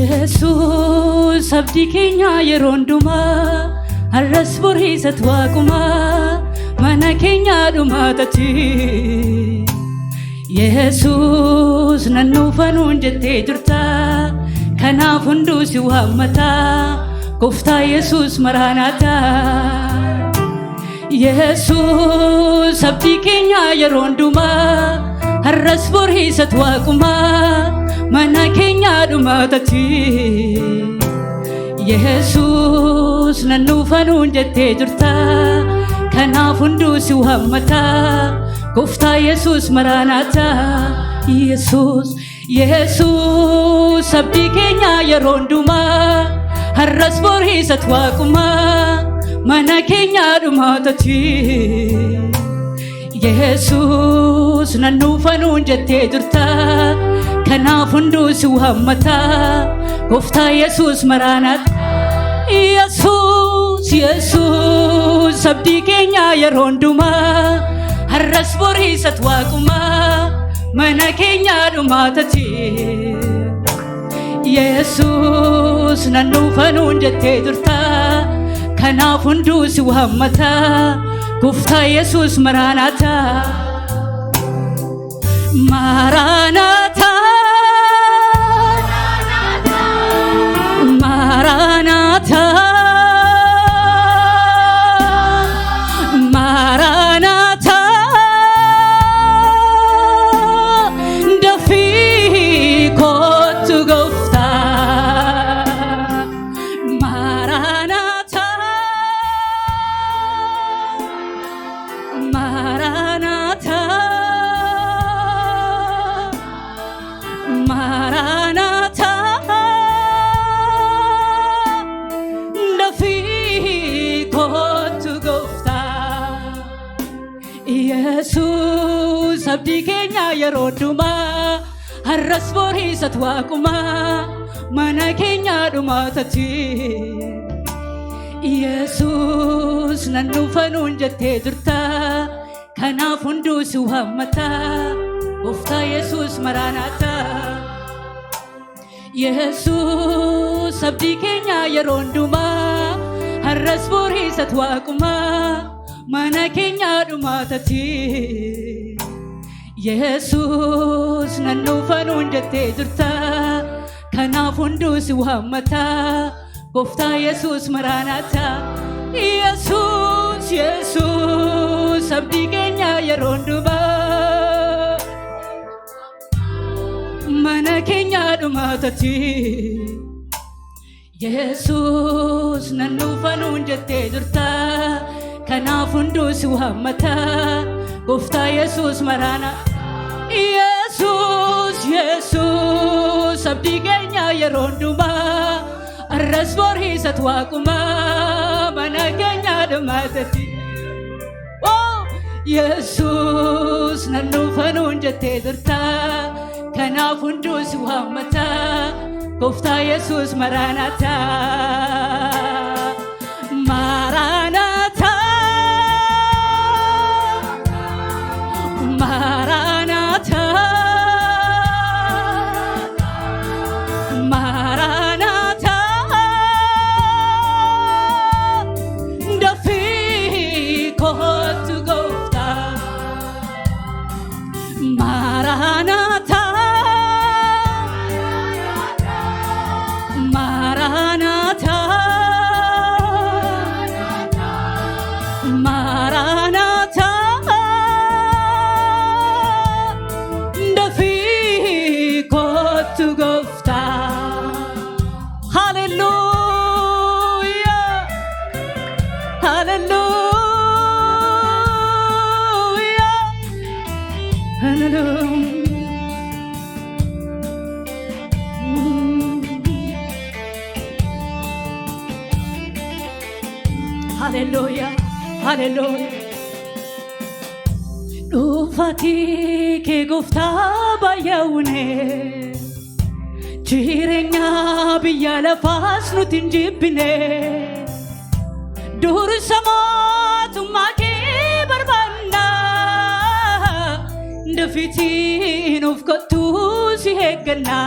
Yesus abdii keenya yeroo hundumaa har'as boriisatu waaqumaa mana keenya dhumaatatti Yesus nan dhufanuun jettee jirta kanaaf hunduu si waammata gooftaa Yesus maraanaata Yesus abdii keenya yeroo hundumaa har'as boriisatu waaqumaa mana keenya dhumaatatti Yesus nan dhufanuun jettee jirta kanaaf hunduu si waammata gooftaa Yesus maraanaata Yesus abdii keenya yeroo hundumaa har'as boriisatu waaqumaa mana keenya dhumaatatti Yesus nan dhufanuun jettee jirta kanaaf hunduu si waammata gooftaa Yesus maraanaata Yesus abdii keenya yeroo hundumaa har'as boriisatu waaqumaa mana keenya dhumaatatti Yesus nan dhufanuun jettee jirta kanaaf hunduu si waammata gooftaa Yesus maraanaata Maranatha Maranatha Maranatha dafii kootu gooftaa Maranatha Maranatha Maranatha dafii kootu gooftaa Yesus abdii keenya yeroo hundumaa har'as boriisatu waaqumaa mana keenya dhumaatatti Yesus nan dhufanuun jettee jirta kanaaf hunduu si waammata gooftaa Yesus maraanaata Yesus abdii keenya yeroo hundumaa har'as boriisatu waaqumaa mana keenya dhumaatatti Yesus nan dhufanuun jettee jirta kanaaf hunduu si waammata gooftaa Yesus maraanaata Yesus abdii keenya yeroo hundumaa mana keenya dhumaatatti Yesus nan dhufanuun jettee jirta kanaaf hunduu si waammata gooftaa Yesus maraanaata Yesus abdii keenya yeroo hundumaa har'as boriisatu waaqumaa mana keenya dhumaatatti Yesus nan dhufanuun jettee jirta kanaaf hunduu si waammata gooftaa Yesus maraanaata Maranatha Maranatha Maranatha dafii kootu gooftaa Maranatha Maranatha Maranatha dafii kootu gooftaa Hallelujah Hallelujah Hallelujah Hallelujah Hallelujah dhufatii kee gooftaa baay'awne jireenya biyya lafaas nuti hin jibbine dursa mootummaa kee barbaanna dafitiin of kottuu si eegganna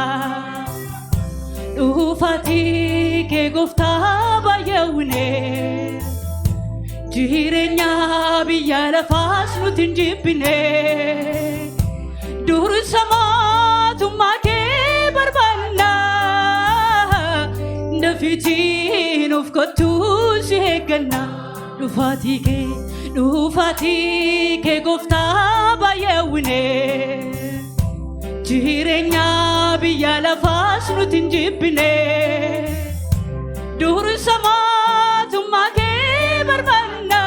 dhufaatii kee gooftaa baay'eewwine jireenya biyya lafaas nuti hin jibbine dursa mootummaa kee barbaanna dafiitii nuuf kottuu si eegganna dhufaatii kee gooftaa baay'eewwine jireenya biyya lafaas nuti hin jibbine dursa mootummaa kee barbaanna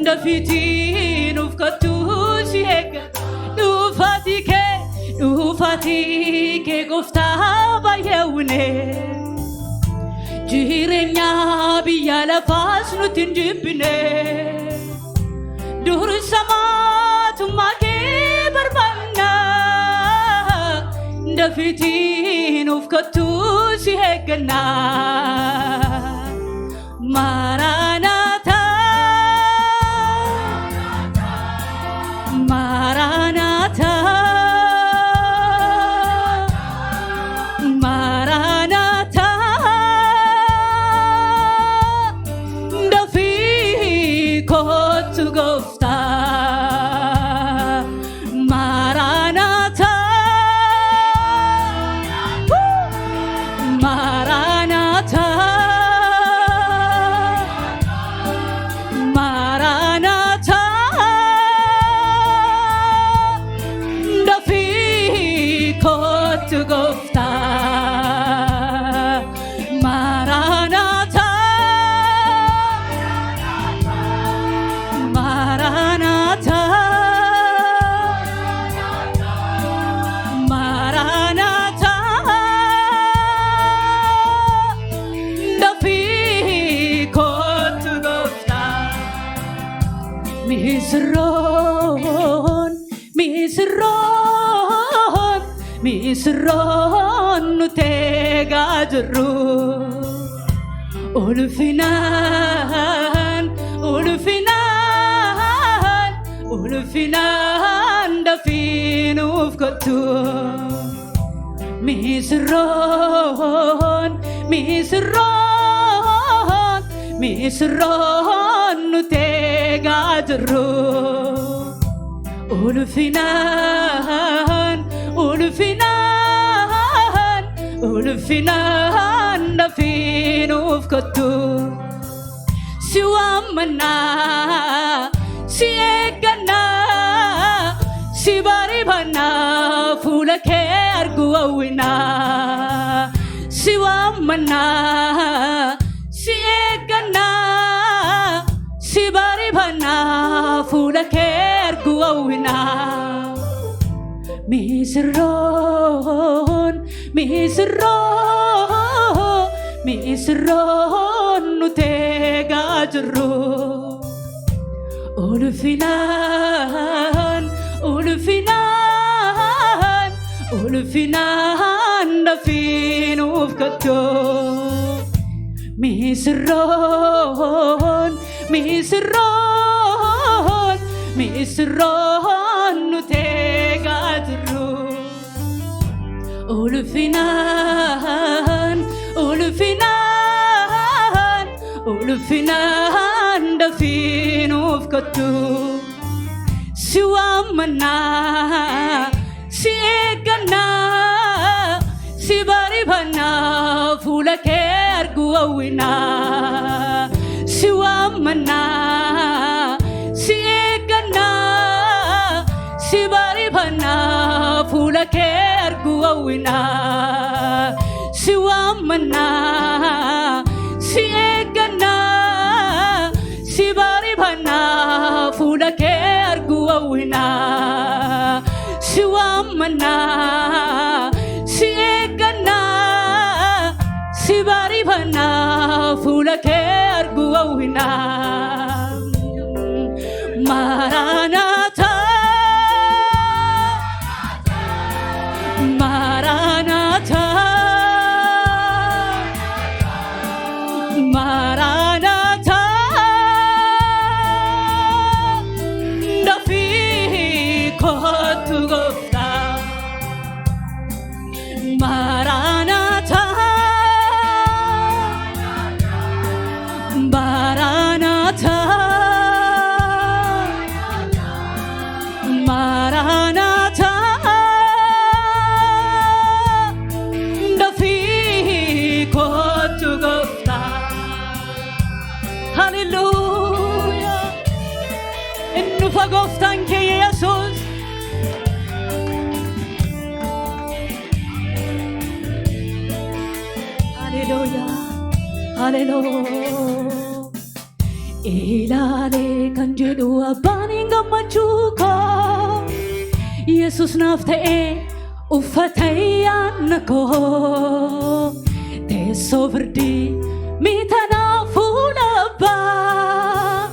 dafiitii nuuf kottuu si eegganna dhufaatii kee gooftaa baay'eewwine jireenya biyya lafaas nuti hin jibbine dursa mootummaa kee barbaanna dafiitii nuuf kottuu si eegganna Maranatha Maranatha Maranatha dafii kottu gooftaa Maranatha Maranatha Maranatha dafii kottu gooftaa Maranatha Maranatha Maranatha dafii kottu gooftaa Misroon nuti eegaa jirru ulfinaan dafii nuuf kottu Misroon nuti eegaa jirru ulfinaan dafii nuuf kottu si waammannaa si eeggannaa si bariifannaa fuula kee arguu hawwinaa si waammannaa si eeggannaa si bariifannaa fuula kee arguu hawwinaa Misroon nuti eegaa jirru ulfinaan dafii nuuf kottu Misroon nuti eegaa jirru ulfinaan dafii nuuf kottu si waammannaa si eeggannaa si bariifannaa fuula kee arguu hawwinaa si waammannaa si eeggannaa si bariifannaa fuula kee arguu hawwinaa si waammannaa si eeggannaa si bariifannaa fuula kee arguu hawwinaa si waammannaa si eeggannaa si bariifannaa fuula kee arguu hawwinaa Maranatha Maranatha Maranatha dafii kottu gooftaa Maranatha ulfa gooftaan kee Yesuus. Haleluuyaa haleluuyaa. Ilaalee kan jedhu abbaan gammachuu koo Yesuus naaf ta'ee uffata ayyaana koo teessoo firdii mitanaa fuula abbaa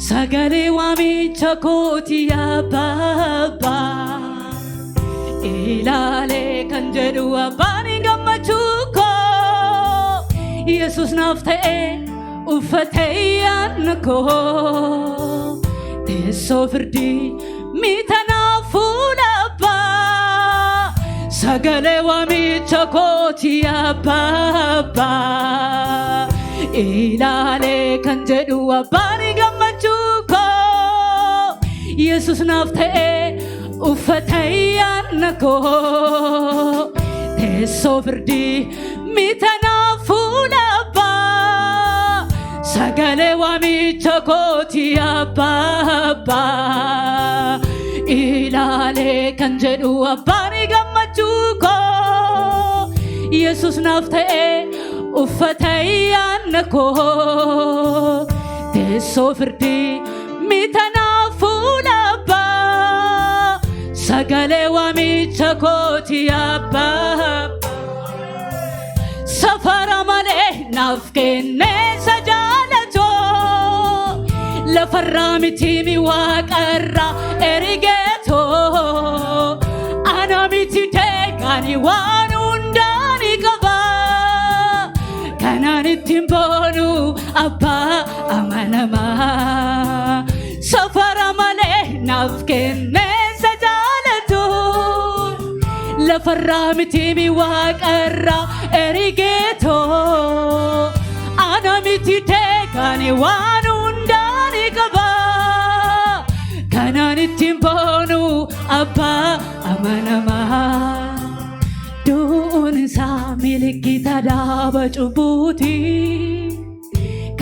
sagalee waamicha kooti abbaa. Ilaalee kan jedhu abbaan gammachuu koo Yesuus naaf ta'ee uffata ayyaana koo teessoo firdii mitanaa fuula abbaa sagalee waamicha kooti abbaa. Ilaalee kan jedhu abbaan gammachuu koo Yesuus naaf ta'ee uffata ayyaana koo teessoo firdii mitanaa fuula abbaa sagalee waamicha kooti abbaa. Ilaalee kan jedhu abbaan gammachuu koo Yesuus naaf ta'ee uffata ayyaana koo teessoo firdii mitanaa fuula abbaa sagalee waamicha kooti abbaa. Safara malee naaf kennee sajaalatoo lafarraa miti mi waaqarraa erigeetoo ana miti deegaani waan hundaani qabaa kanaan ittiin boonu abbaa amanamaa. Safara malee naaf kennee sajaalatoo lafarraa miti mi waaqarraa erigeetoo ana miti deegaani waan hundaani qabaa kanaan ittiin boonu abbaa amanamaa. Du'uun isaa milikkita dhaaba cubbuuti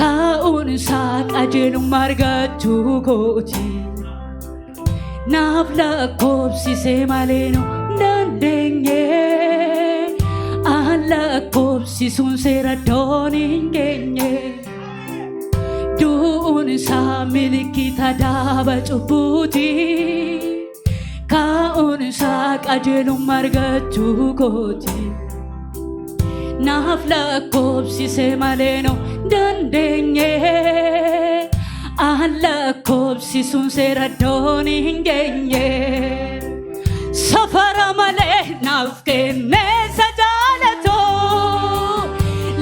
kaa'uun isaa qajeelummaa argachuu kooti naaf lakkoobsisee malee nu dandeenye lakkoobsisuun seera doon hin geenye. Du'uun isaa milikkita dhaaba cubbuuti kaa'uun isaa qajeelummaa argachuu kooti naaf lakkoobsisee malee nu dandeenye lakkoobsisuun seera doon hin geenye. Safara malee naaf kennee sajaalatoo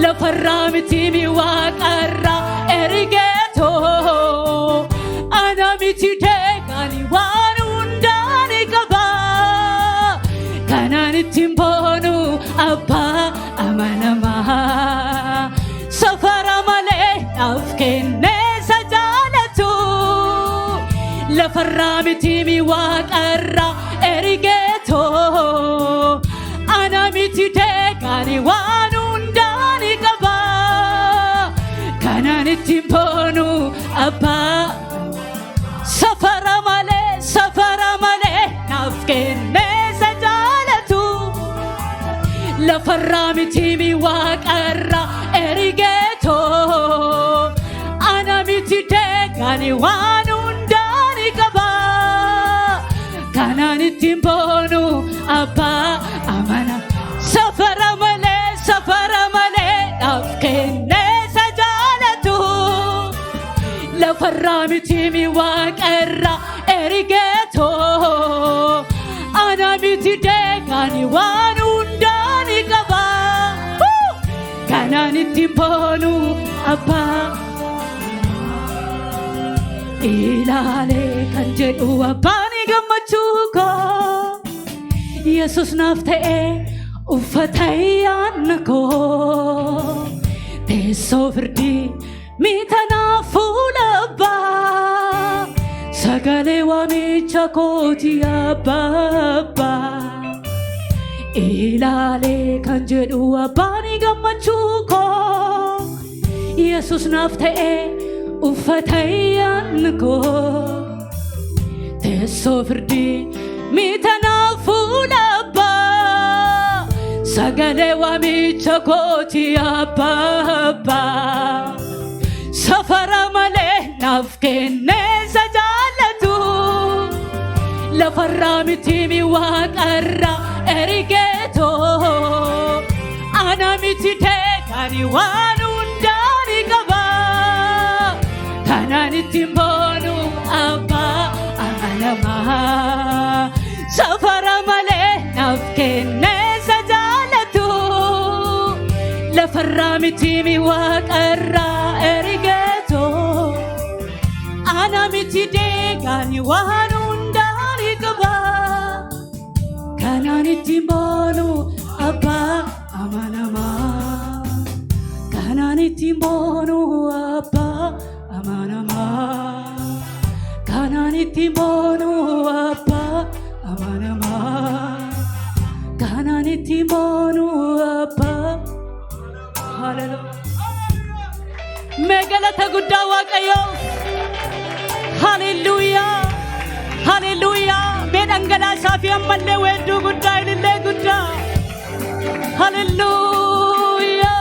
lafarraa miti mi waaqarraa erigeetoo ana miti deegaani waan hundaani qabaa kanaan ittiin boonu abbaa amanamaa. Safara malee naaf kennee sajaalatoo lafarraa miti mi waaqarraa erigeetoo ana miti deegaani waan hundaani qabaa kanaan ittiin boonu abbaa. Safara malee naaf kennee sajaalatoo lafarraa miti mi waaqarraa erigeetoo ana miti deegaani waan hundaani qabaa kanaan ittiin boonu abbaa amana. Safara malee naaf kennee sajaalatoo lafarraa miti mi waaqarraa erigeetoo ana miti deegaani waan hundaani qabaa kanaan ittiin boonu abbaa. Ilaalee kan jedhu abbaan gammachuu koo Yesuus naaf ta'ee uffata ayyaana koo teessoo firdii mitanaa fuula abbaa sagalee waamicha kooti abbaa. Ilaalee kan jedhu abbaan gammachuu koo Yesuus naaf ta'ee uffata ayyaana koo Sofrdi mitana fulaba sagale wa michakoti ababa safara male nafkene sajalatu la farramiti mi waqarra erigeto ana mitite kani wanundani gaba kanani timbonu abba amalama safara male nafkene sajalatu la farramiti mi waqarra erigeto ana mitite kani wanundani gaba kanani timbonu abba amalama kanani timbonu abba amanama kanani timbonu abba amanama kanani timbonu abba hallelujah megalata gudda waqayo hallelujah hallelujah bedangala safi amalle wedu gudda ilille gudda hallelujah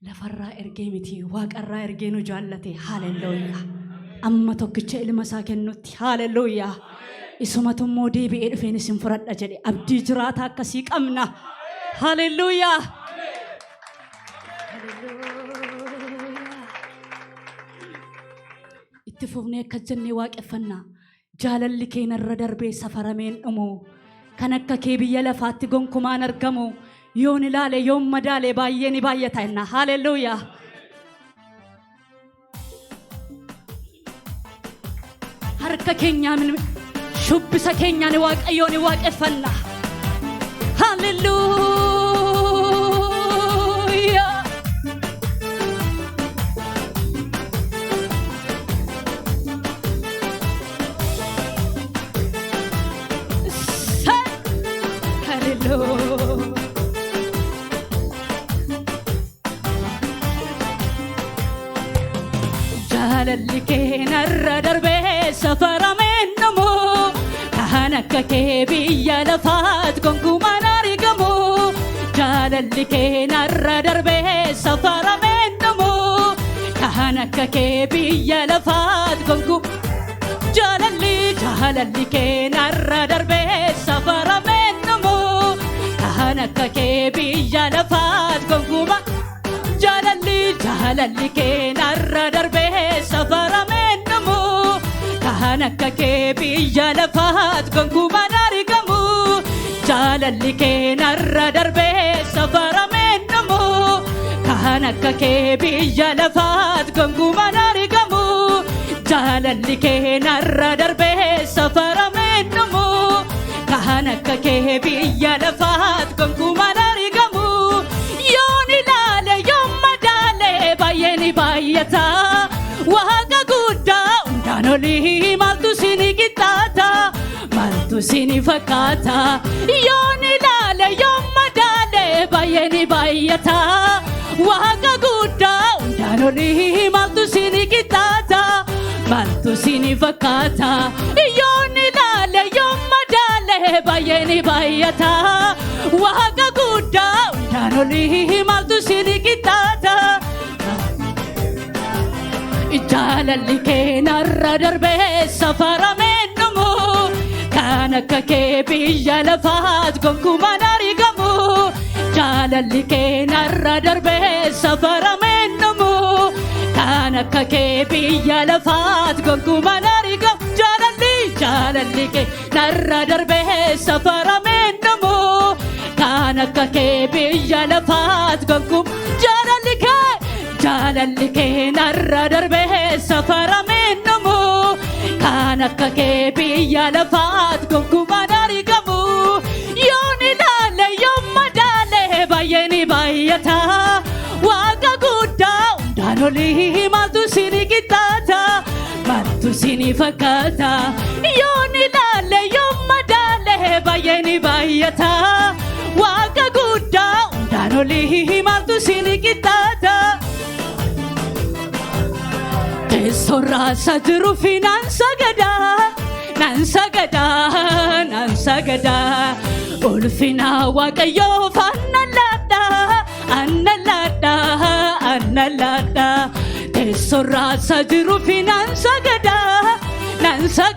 lafarra ergemiti waaqarra ergenu jaallate hallelujah amma tokkicha ilma isaa kennutti hallelujah isumatummoo deebi'ee dhufeen isin furadha jedhe abdii jiraata akkasii qabna hallelujah itti fufnee akka jennee waaqeffannaa jaalalli keenarra darbee safarameen dhumu kan akka kee biyya lafaatti gonkumaan argamu yoon ilaale yoon madaale baay'een baay'ata inna hallelujah harka keenyaan shubbisa keenyaan waaqayyoon waaqeffanna hallelujah hallelujah jaalalli keenarra darbee safarameen dhumu kan akka kee biyya lafaatti gonkumaan argamu jaalalli keenarra darbee safarameen dhumu kan akka kee biyya lafaatti gonkumaan jaalalli keenarra darbee safarameen dhumu kan akka kee biyya lafaatti gonkumaan jaalalli keenarra darbee safarameen dhumu kan akka kee biyya lafaatti gonkumaan argamu jaalalli keenarra darbee safarameen dhumu kan akka kee biyya lafaatti gonkumaan argamu jaalalli keenarra darbee safarameen dhumu kan akka kee biyya lafaatti gonkumaan argamu yoon ilaale yoon madaale baay'een baay'ata waaqa guddaa hundaan olii maaltu sini qixxaata maaltu sini fakkaata yoon ilaale yoon madaale baay'een baay'ata waaqa guddaa hundaan olii maaltu sini qixxaata maaltu sini fakkaata yoon ilaale yoon madaale baay'een baay'ata waaqa guddaa hundaan olii maaltu sini qixxaata jaalalli keenarra darbee safarameen dhumu kan akka kee biyya lafaatti gonkumaan argamu jaalalli keenarra darbee safarameen dhumu kan akka kee biyya lafaatti gonkumaan argamu jaalalli keenarra darbee safarameen dhumu kan akka kee biyya lafaatti gonkumaan jaalalli keenarra darbee safarameen dhumu kan akka kee biyya lafaatti gonkumaan argamu yoon ilaale yoon madaale Undanoli matu sini kitata matu sini fakata yoni lale yomma dale bayeni bayata waka gudda undanoli matu sini kitata Tesora sajru finansa gada nansa gada ulfina waqayyo fannalada annalada tesora sajru finansa gada nansa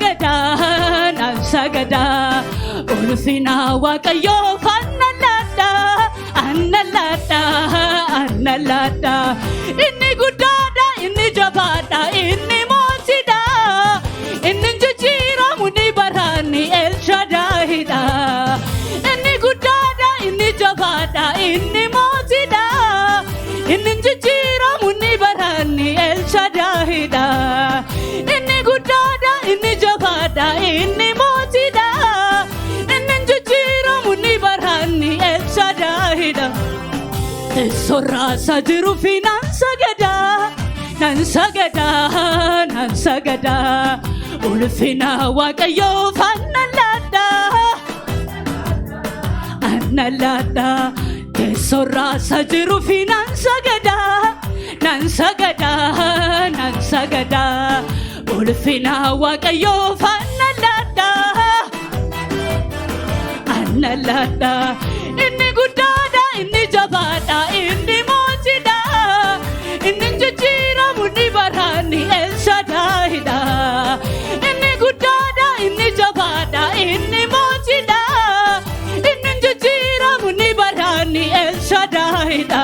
gada ulfina waqayyo fannalada annalada inni gudada inni jabada inni motida inni jijira muni barani el shadahida inni gudada inni jabada inni motida inni jijira muni barani el shadahida inni gudada inni jabada inni motida inni jijira muni barani el shadahida tesora sajru finansa gada nansa gada ulfina waqayyo fannalada tesora sajru finansa gada nansa gada ulfina waqayyo fannalada inni gudada inni jabada inni motida inni jijira muni barani el shadahida inni gudada inni jabada inni motida inni jijira muni barani el shadahida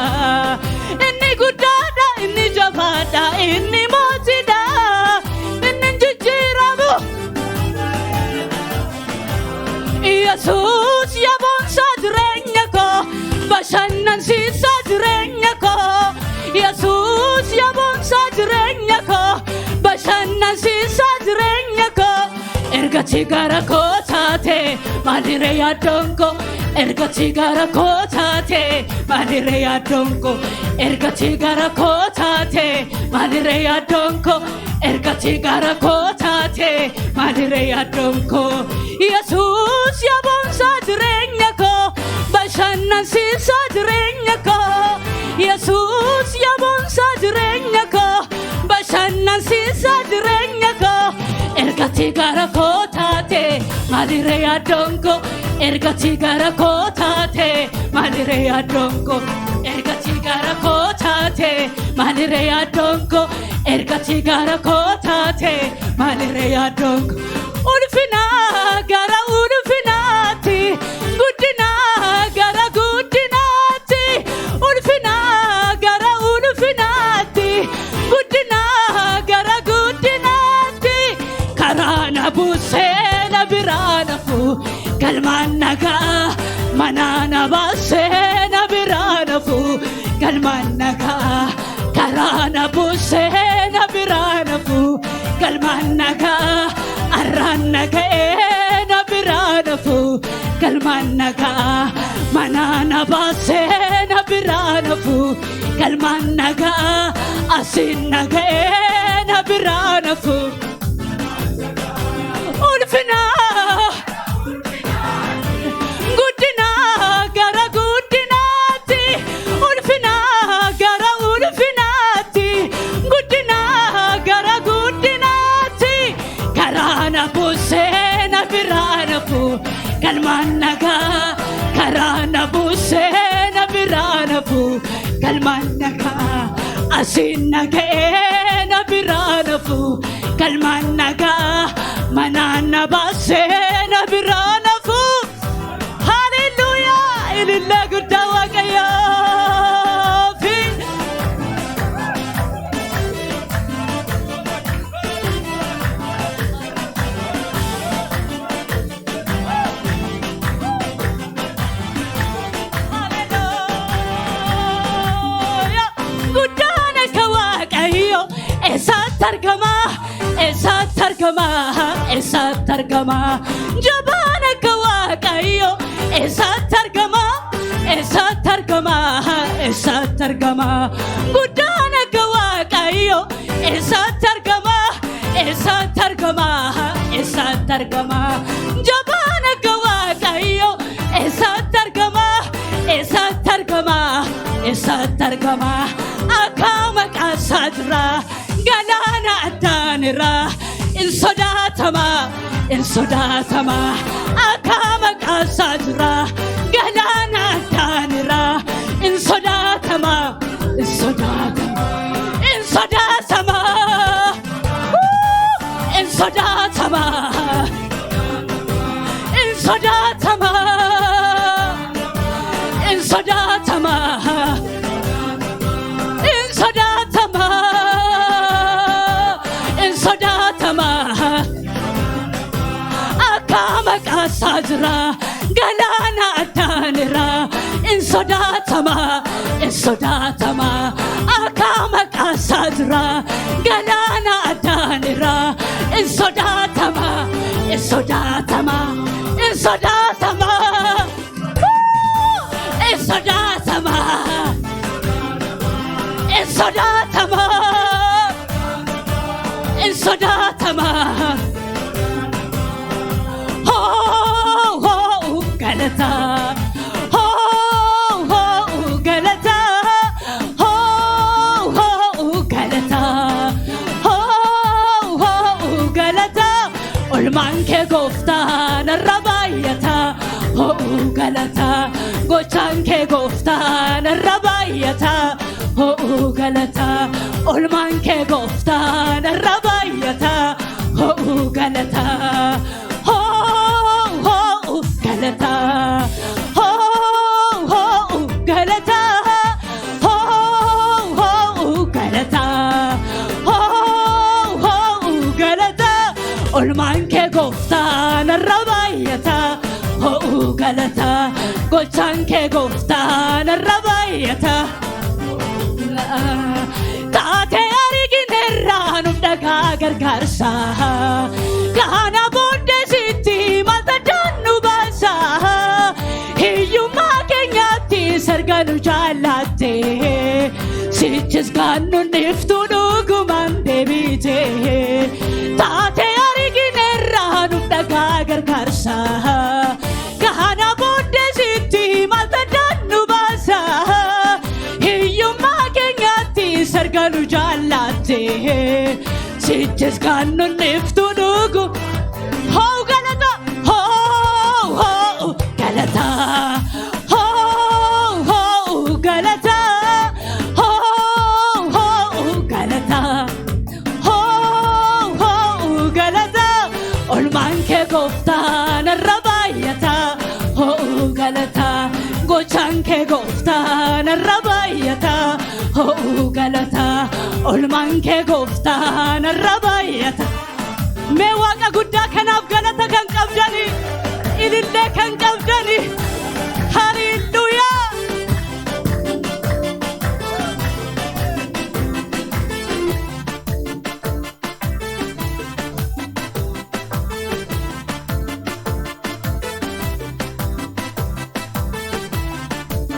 inni gudada inni jabada inni motida inni jijira mu Jesus yabonsa jirenya ko bashannan sisa jirenya ko Jesus yabonsa jirenya ko bashannan sisa jirenya ko ergati gara ko taate malire yadonko ergati gara ko taate malire yadonko ergati gara ko taate malire yadonko ergati gara ko taate malire yadonko Jesus yabonsa jirenya ko bashannan sisa jirenya ko Jesus yabonsa jirenya ko bashannan sisa jirenya ko ergati gara ko taate malire yadonko ergati gara ko taate malire yadonko ergati gara ko taate malire yadonko ergati gara ko taate malire yadonko ulfina gara ulfinati guddina gara guddinati ulfina gara ulfinati guddina gara guddinati karana busena biranafu kalmanaga manana basena biranafu kalmanaga karana busena biranafu kalmanaga arranaga ena biranafu kalmanaga manana basena biranafu kalmanaga asinaga ena biranafu ulfina guddina gara guddinati ulfina gara ulfinati guddina gara guddinati karana busena biranafu kalmanaga karana busena biranafu kalmanaga asinaga ena biranafu kalmanaga manana basena biranafu hallelujah ililla gudda waqayyo fi hallelujah gudda ka waqayyo esat targama jabana ka waqayyo esat targama gudana ka waqayyo eessatti argama eessatti argama eessatti argama jabaan akka waaqayyo eessatti argama eessatti argama eessatti argama akka maqaa isaa jira galaana addaanirra insodaatama insodaatama akka maqaa isaa jira galaana addaanirra insodaatama insodaatama insodaatama insodaatama insodaatama insodaatama insodaatama insodaatama akka maqaa isaa jira galaana addaanirra insodaatama insodaatama akka maqaa isaa jira galaana addaanirra insodaatama insodaatama insodaatama insodaatama insodaatama insodaatama galata galata galata galata olmaan kee gooftaan irra baay'ata galata gochaan kee gooftaan irra baay'ata galata olmaan kee gooftaan irra baay'ata galata galata galata galata galata olmaan kee gooftaan irra baay'ata galata gochaan kee gooftaan irra baay'ata taatee argineerraa nuuf dhagaa gargaarsa kana booddee sitti maalta dannu baasa hiyyummaa keenyatti sarga nu jaallatte sichis gaannu niftu dhugumaan deebite taatee argineerraa nuuf dhagaa gargaarsa kana booddee sitti maalta dannu baasa hiyyummaa keenyatti sarga nu jaallatte sichis gaannu niftu dhugu galata galata galata galata galata olmaan kee gooftaan irra baay'ata galata gochaan kee gooftaan irra baay'ata galata olmaan kee gooftaan irra baay'ata mee waaqa guddaa kanaaf galata kan qabdani ilillee kan qabdan